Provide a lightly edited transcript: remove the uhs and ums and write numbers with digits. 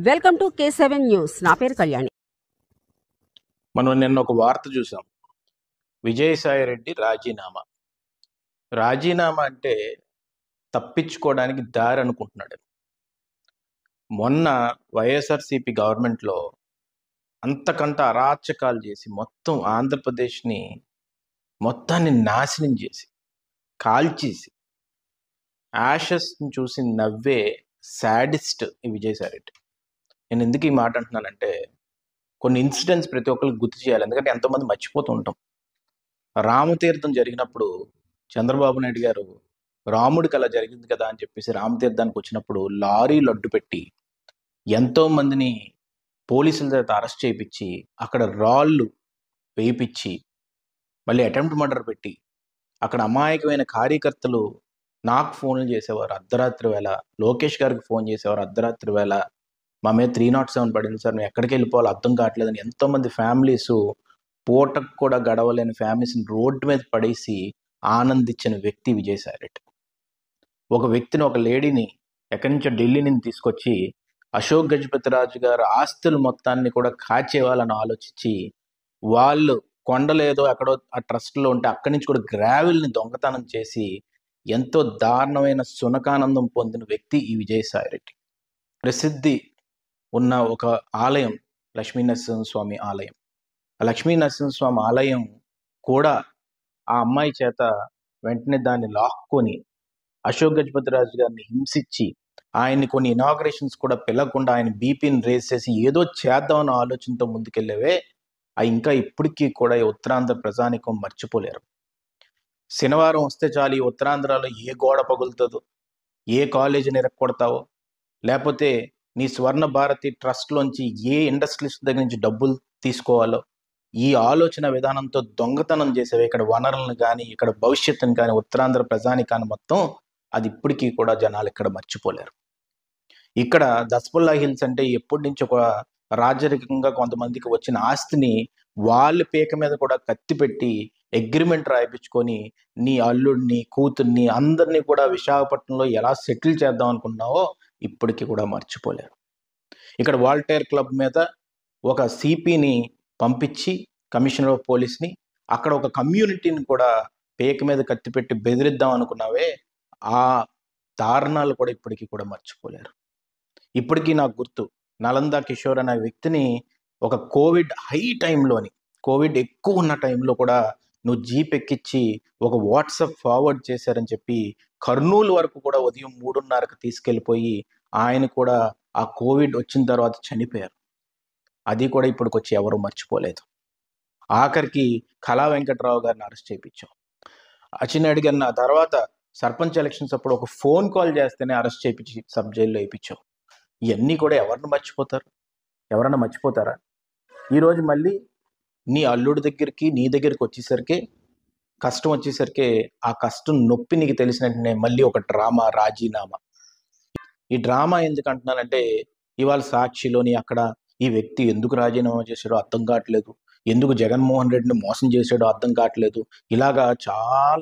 Welcome to K7 news. నా పేరు కళ్యాణి. మనం నిన్న ఒక వార్త చూసాం. విజయసాయి రెడ్డి రాజీనామా అంటే తప్పించుకోవడానికి దారి అనుకుంటున్నాడు. మొన్న వైఎస్ఆర్సీపీ గవర్నమెంట్లో అంతకంత అరాచకాలు చేసి మొత్తం ఆంధ్రప్రదేశ్ని మొత్తాన్ని నాశనం చేసి కాల్చేసి యాషెస్ని చూసి నవ్వే సాడిస్ట్ ఈ విజయసాయి రెడ్డి. నేను ఎందుకు ఈ మాట అంటున్నానంటే, కొన్ని ఇన్సిడెంట్స్ ప్రతి ఒక్కరికి గుర్తు చేయాలి. ఎందుకంటే ఎంతోమంది మర్చిపోతూ ఉంటాం. రామతీర్థం జరిగినప్పుడు చంద్రబాబు నాయుడు గారు రాముడికి అలా జరిగింది కదా అని చెప్పేసి రామతీర్థానికి వచ్చినప్పుడు లారీలు అడ్డు పెట్టి ఎంతో మందిని పోలీసుల చేత అరెస్ట్ చేయించి అక్కడ రాళ్ళు వేయించి మళ్ళీ అటెంప్ట్ మర్డర్ పెట్టి అక్కడ అమాయకమైన కార్యకర్తలు నాకు ఫోన్లు చేసేవారు అర్ధరాత్రి వేళ, లోకేష్ గారికి ఫోన్ చేసేవారు అర్ధరాత్రి వేళ, మా మీద 307 పడింది సార్, మేము ఎక్కడికి వెళ్ళిపోవాలో అర్థం కావట్లేదని ఎంతోమంది ఫ్యామిలీస్, పూటకు కూడా గడవలేని ఫ్యామిలీస్ని రోడ్డు మీద పడేసి ఆనందించిన వ్యక్తి విజయసాయి రెడ్డి. ఒక వ్యక్తిని, ఒక లేడీని ఎక్కడి నుంచో ఢిల్లీ నుంచి తీసుకొచ్చి అశోక్ గజపతిరాజు గారు ఆస్తులు మొత్తాన్ని కూడా కాచేవాళ్ళని ఆలోచించి వాళ్ళు కొండలేదో ఎక్కడో ఆ ట్రస్ట్లో ఉంటే అక్కడి నుంచి కూడా గ్రావెల్ని దొంగతనం చేసి ఎంతో దారుణమైన సునకానందం పొందిన వ్యక్తి ఈ విజయసాయి రెడ్డి. ప్రసిద్ధి ఉన్న ఒక ఆలయం లక్ష్మీనరసింహస్వామి ఆలయం. ఆ లక్ష్మీనరసింహస్వామి ఆలయం కూడా ఆ అమ్మాయి చేత వెంటనే దాన్ని లాక్కొని అశోక్ గజపతిరాజు గారిని హింసించి ఆయన్ని కొన్ని ఇనాగ్రేషన్స్ కూడా పిలవకుండా ఆయన బీపీని రేస్ చేసి ఏదో చేద్దామన్న ఆలోచనతో ముందుకెళ్ళేవే ఇంకా ఇప్పటికీ కూడా ఈ ఉత్తరాంధ్ర ప్రజానికం మర్చిపోలేరు. శనివారం వస్తే చాలు ఈ ఉత్తరాంధ్రలో ఏ గోడ పగులుతుందో, ఏ కాలేజీని ఎరక్కొడతావో, లేకపోతే నీ స్వర్ణ భారతి ట్రస్ట్లోంచి ఏ ఇండస్ట్రీస్ దగ్గర నుంచి డబ్బులు తీసుకోవాలో ఈ ఆలోచన విధానంతో దొంగతనం చేసేవి ఇక్కడ వనరులను కానీ ఇక్కడ భవిష్యత్తును కానీ ఉత్తరాంధ్ర ప్రజానికాన్ని మొత్తం అది ఇప్పటికీ కూడా జనాలు ఇక్కడ మర్చిపోలేరు. ఇక్కడ దస్పల్లా హిల్స్ అంటే ఎప్పటి నుంచి ఒక రాజరికంగా కొంతమందికి వచ్చిన ఆస్తిని వాళ్ళ పీక మీద కూడా కత్తి పెట్టి అగ్రిమెంట్ రాయించుకొని నీ అల్లుడిని, కూతుర్ని అందరినీ కూడా విశాఖపట్నంలో ఎలా సెటిల్ చేద్దాం అనుకున్నావో ఇప్పటికీ కూడా మర్చిపోలేరు. ఇక్కడ వాల్టైర్ క్లబ్ మీద ఒక సిపిని పంపించి, కమిషనర్ ఆఫ్ పోలీస్ని, అక్కడ ఒక కమ్యూనిటీని కూడా పేక మీద కత్తి పెట్టి బెదిరిద్దాం అనుకున్నావే, ఆ దారుణాలు కూడా ఇప్పటికీ కూడా మర్చిపోలేరు. ఇప్పటికీ నాకు గుర్తు, నలంద కిషోర్ అనే వ్యక్తిని ఒక కోవిడ్ హై టైంలోని, కోవిడ్ ఎక్కువ ఉన్న టైంలో కూడా నువ్వు జీప్ ఎక్కించి ఒక వాట్సాప్ ఫార్వర్డ్ చేశారని చెప్పి కర్నూలు వరకు కూడా ఉదయం 3:30కి తీసుకెళ్ళిపోయి ఆయన కూడా ఆ కోవిడ్ వచ్చిన తర్వాత చనిపోయారు. అది కూడా ఇప్పటికొచ్చి ఎవరు మర్చిపోలేదు. ఆఖరికి కళా వెంకట్రావు గారిని అరెస్ట్ చేయించాం. అచ్చినాయుడు గారిని ఆ తర్వాత సర్పంచ్ ఎలక్షన్స్ అప్పుడు ఒక ఫోన్ కాల్ చేస్తేనే అరెస్ట్ చేయించి సబ్ జైల్లో వేయించాం. ఇవన్నీ కూడా ఎవరిని మర్చిపోతారు? ఎవరన్నా మర్చిపోతారా? ఈరోజు మళ్ళీ నీ అల్లుడి దగ్గరికి, నీ దగ్గరికి వచ్చేసరికి, కష్టం వచ్చేసరికి ఆ కష్టం నొప్పి నీకు తెలిసినట్టునే మళ్ళీ ఒక డ్రామా, రాజీనామా. ఈ డ్రామా ఎందుకు అంటున్నానంటే, ఇవాళ సాక్షిలోని అక్కడ ఈ వ్యక్తి ఎందుకు రాజీనామా చేశాడో అర్థం కావట్లేదు, ఎందుకు జగన్మోహన్ రెడ్డిని మోసం చేశాడో అర్థం కావట్లేదు, ఇలాగా చాలా